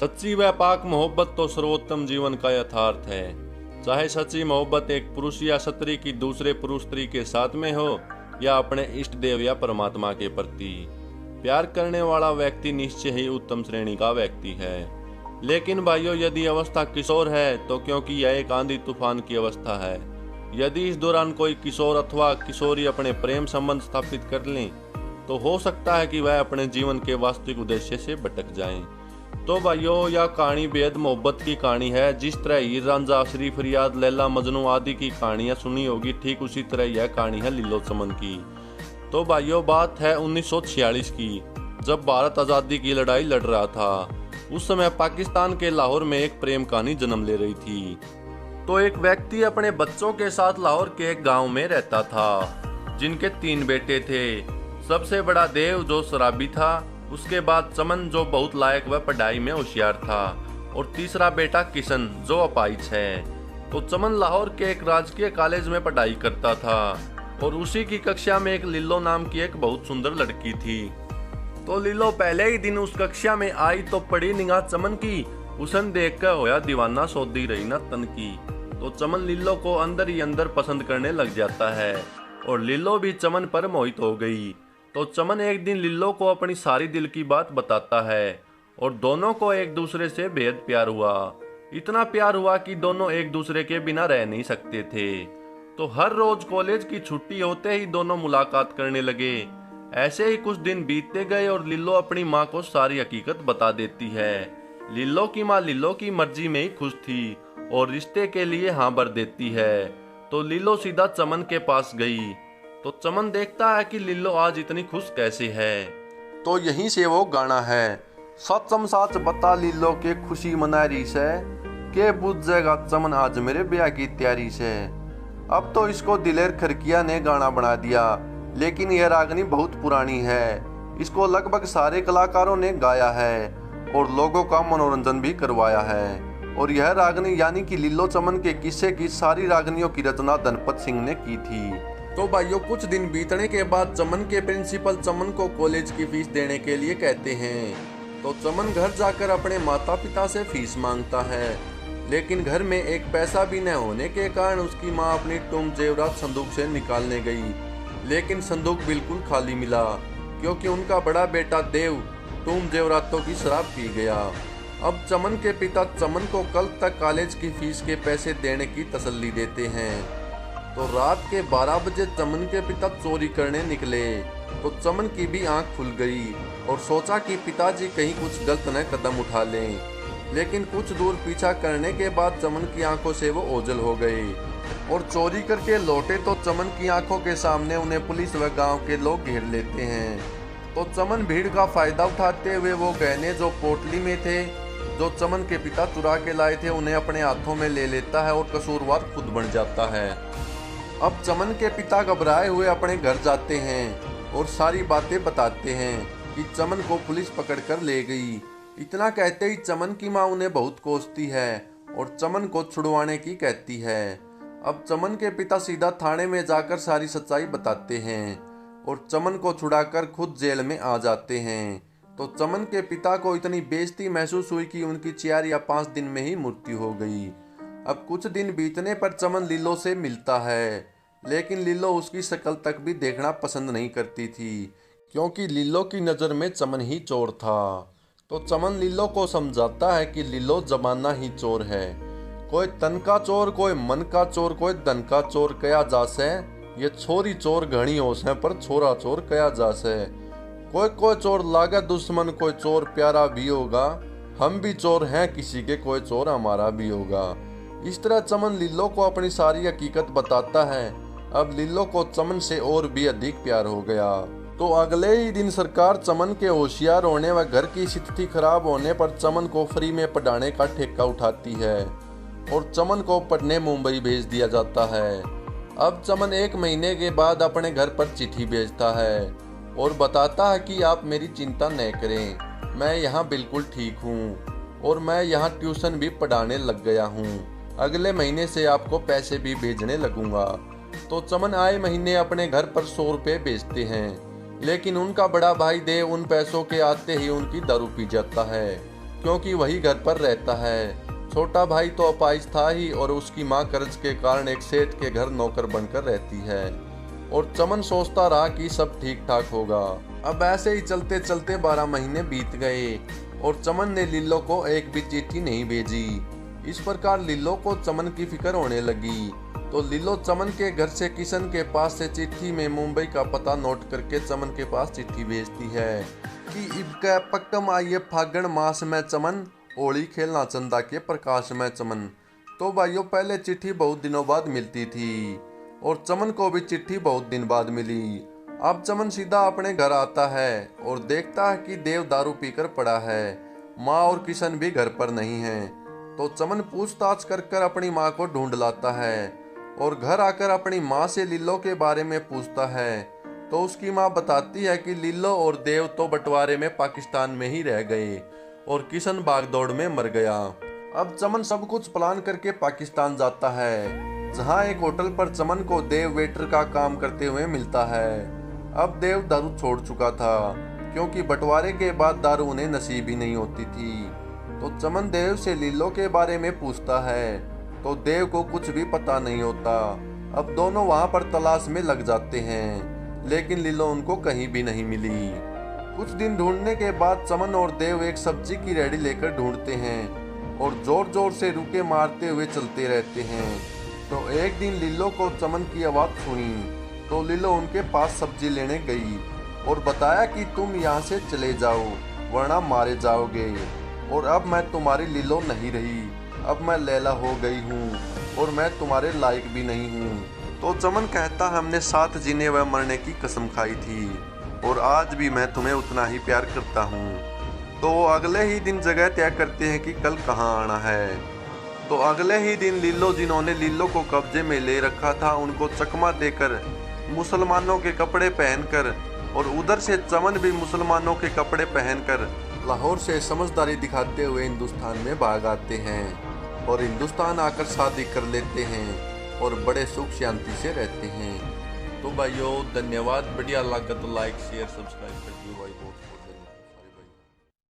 सच्ची व पाक मोहब्बत तो सर्वोत्तम जीवन का यथार्थ है। चाहे सच्ची मोहब्बत एक पुरुष या स्त्री की दूसरे पुरुष स्त्री के साथ में हो या अपने इष्ट देव या परमात्मा के प्रति, प्यार करने वाला व्यक्ति निश्चय ही उत्तम श्रेणी का व्यक्ति है। लेकिन भाइयों, यदि अवस्था किशोर है तो क्योंकि यह एक आंधी तूफान की अवस्था है, यदि इस दौरान कोई किशोर अथवा किशोरी अपने प्रेम संबंध स्थापित कर लें तो हो सकता है कि वह अपने जीवन के वास्तविक उद्देश्य से भटक जाएं। तो भाइयों, यह कहानी बेहद मोहब्बत की कहानी है। जिस तरह हीर रांझा, श्री फरियाद, लैला मजनू आदि की कहानियां सुनी होगी, ठीक उसी तरह यह कहानी है लिल्लो चमन की। तो भाइयों, बात है 1946 की, जब भारत आज़ादी की लड़ाई लड़ रहा था। उस समय पाकिस्तान के लाहौर में एक प्रेम कहानी जन्म ले रही थी। तो एक व्यक्ति अपने बच्चों के साथ लाहौर के एक गांव में रहता था, जिनके 3 बेटे थे। सबसे बड़ा देव जो शराबी था, उसके बाद चमन जो बहुत लायक व पढ़ाई में होशियार था, और तीसरा बेटा किशन जो अपाहिज है। तो चमन लाहौर के एक राजकीय कॉलेज में पढ़ाई करता था और उसी की कक्षा में एक लिल्लो नाम की एक बहुत सुंदर लड़की थी। तो लिल्लो पहले ही दिन उस कक्षा में आई तो पड़ी निगाह चमन की, उसन देख कर होया दीवाना, सोधी रही ना तन की। तो चमन लिल्लो को अंदर ही अंदर पसंद करने लग जाता है और लिल्लो भी चमन पर मोहित हो गई। तो चमन एक दिन लिल्लो को अपनी सारी दिल की बात बताता है और दोनों को एक दूसरे से बेहद प्यार हुआ। इतना प्यार हुआ कि दोनों एक दूसरे के बिना रह नहीं सकते थे। तो हर रोज कॉलेज की छुट्टी होते ही दोनों मुलाकात करने लगे। ऐसे ही कुछ दिन बीतते गए और लिल्लो अपनी माँ को सारी हकीकत बता देती है। लिल्लो की माँ लिल्लो की मर्जी में ही खुश थी और रिश्ते के लिए हाँ भर देती है। तो लिल्लो सीधा चमन के पास गई। तो चमन देखता है कि लिल्लो आज इतनी खुश कैसे है। तो यहीं से वो गाना है, सचम साच बता लिल्लो के खुशी मना रही से, के बुझ जाएगा चमन आज मेरे ब्याह की तैयारी से। अब तो इसको दिलेर खरकिया ने गाना बना दिया, लेकिन यह रागनी बहुत पुरानी है। इसको लगभग सारे कलाकारों ने गाया है और लोगों का मनोरंजन भी करवाया है। और यह रागनी यानी कि लिल्लो चमन के किस्से की सारी रागनियों की रचना धनपत सिंह ने की थी। तो भाइयों, कुछ दिन बीतने के बाद चमन के प्रिंसिपल चमन को कॉलेज की फीस देने के लिए कहते हैं। तो चमन घर जाकर अपने माता पिता से फीस मांगता है, लेकिन घर में एक पैसा भी न होने के कारण उसकी माँ अपनी टूम जेवरात संदूक से निकालने गई, लेकिन संदूक बिल्कुल खाली मिला, क्योंकि उनका बड़ा बेटा देव टूम जेवरातों की शराब पी गया। अब चमन के पिता चमन को कल तक कॉलेज की फीस के पैसे देने की तसल्ली देते हैं। तो रात के 12 बजे चमन के पिता चोरी करने निकले। तो चमन की भी आंख खुल गई और सोचा कि पिताजी कहीं कुछ गलत न कदम उठा लें, लेकिन कुछ दूर पीछा करने के बाद चमन की आंखों से वो ओझल हो गए और चोरी करके लौटे। तो चमन की आंखों के सामने उन्हें पुलिस व गांव के लोग घेर लेते हैं। तो चमन भीड़ का फायदा उठाते हुए वो गहने जो पोटली में थे, जो चमन के पिता चुरा के लाए थे, उन्हें अपने हाथों में ले लेता है और कसूरवार खुद बन जाता है। अब चमन के पिता घबराए हुए अपने घर जाते हैं और सारी बातें बताते हैं कि चमन को पुलिस पकड़कर ले गई। इतना कहते ही चमन की माँ उन्हें बहुत कोसती है और चमन को छुड़वाने की कहती है। अब चमन के पिता सीधा थाने में जाकर सारी सच्चाई बताते हैं और चमन को छुड़ाकर खुद जेल में आ जाते हैं। तो चमन के पिता को इतनी बेइज्जती महसूस हुई कि उनकी 4 या 5 दिन में ही मृत्यु हो गई। अब कुछ दिन बीतने पर चमन लिल्लो से मिलता है, लेकिन लिल्लो उसकी शक्ल तक भी देखना पसंद नहीं करती थी, क्योंकि लिल्लो की नज़र में चमन ही चोर था। तो चमन लिल्लो को समझाता है कि लिल्लो जमाना ही चोर है, कोई तन का चोर, कोई मन का चोर, कोई धन का चोर कया जासे। ये छोरी चोर घनी होश है पर छोरा चोर कया जासे। कोई कोई चोर लागे दुश्मन, कोई चोर प्यारा भी होगा। हम भी चोर हैं किसी के, कोई चोर हमारा भी होगा। इस तरह चमन लिल्लो को अपनी सारी हकीकत बताता है। अब लिल्लो को चमन से और भी अधिक प्यार हो गया। तो अगले ही दिन सरकार चमन के होशियार होने व घर की स्थिति खराब होने पर चमन को फ्री में पढ़ाने का ठेका उठाती है और चमन को पढ़ने मुंबई भेज दिया जाता है। अब चमन 1 महीने के बाद अपने घर पर चिट्ठी भेजता है और बताता है कि आप मेरी चिंता न करें, मैं यहाँ बिल्कुल ठीक हूँ और मैं यहाँ ट्यूशन भी पढ़ाने लग गया हूँ। अगले महीने से आपको पैसे भी भेजने लगूंगा। तो चमन आए महीने अपने घर पर 100 रुपये भेजते हैं, लेकिन उनका बड़ा भाई देव उन पैसों के आते ही उनकी दारू पी जाता है क्योंकि वही घर पर रहता है। छोटा भाई तो अपाहिज था ही और उसकी माँ कर्ज के कारण एक सेठ के घर नौकर बनकर रहती है। और चमन सोचता रहा कि सब ठीक ठाक होगा। अब ऐसे ही चलते चलते 12 महीने बीत गए और चमन ने लिल्लो को एक भी चिट्ठी नहीं भेजी। इस प्रकार लिल्लो को चमन की फिक्र होने लगी। तो लिल्लो चमन के घर से किशन के पास से चिट्ठी में मुंबई का पता नोट करके चमन के पास चिट्ठी भेजती है कि इबका पक्कम आइए फागण मास में चमन, होली खेलना चंदा के प्रकाश में चमन। तो भाइयों पहले चिट्ठी बहुत दिनों बाद मिलती थी और चमन को भी चिट्ठी बहुत दिन बाद मिली। अब चमन सीधा अपने घर आता है और देखता है कि देव दारू पीकर पड़ा है। माँ और किशन भी घर पर नहीं है। तो चमन पूछताछ कर कर अपनी माँ को ढूंढ लाता है और घर आकर अपनी माँ से लिल्लो के बारे में पूछता है। तो उसकी माँ बताती है कि लिल्लो और देव तो बंटवारे में पाकिस्तान में ही रह गए और किशन भागदौड़ में मर गया। अब चमन सब कुछ प्लान करके पाकिस्तान जाता है, जहाँ एक होटल पर चमन को देव वेटर का काम करते हुए मिलता है। अब देव दारू छोड़ चुका था क्योंकि बंटवारे के बाद दारू उन्हें नसीब ही नहीं होती थी। तो चमन देव से लिल्लो के बारे में पूछता है तो देव को कुछ भी पता नहीं होता। अब दोनों वहाँ पर तलाश में लग जाते हैं, लेकिन लिल्लो उनको कहीं भी नहीं मिली। कुछ दिन ढूंढने के बाद चमन और देव एक सब्जी की रेहड़ी लेकर ढूंढते हैं और जोर जोर से रुके मारते हुए चलते रहते हैं। तो एक दिन लिल्लो को चमन की आवाज़ सुनी तो लिल्लो उनके पास सब्जी लेने गई और बताया कि तुम यहाँ से चले जाओ वरना मारे जाओगे। और अब मैं तुम्हारी लिल्लो नहीं रही, अब मैं लैला हो गई हूँ और मैं तुम्हारे लायक भी नहीं हूँ। तो चमन कहता हमने साथ जीने व मरने की कसम खाई थी और आज भी मैं तुम्हें उतना ही प्यार करता हूँ। तो वो अगले ही दिन जगह तय करते हैं कि कल कहाँ आना है। तो अगले ही दिन लिल्लो जिन्होंने लिल्लो को कब्जे में ले रखा था उनको चकमा देकर मुसलमानों के कपड़े पहनकर और उधर से चमन भी मुसलमानों के कपड़े पहनकर लाहौर से समझदारी दिखाते हुए हिंदुस्तान में भाग आते हैं और हिंदुस्तान आकर शादी कर लेते हैं और बड़े सुख शांति से रहते हैं। तो भाइयों धन्यवाद, बढ़िया लगा तो लाइक शेयर सब्सक्राइब कर दियो भाई। बहुत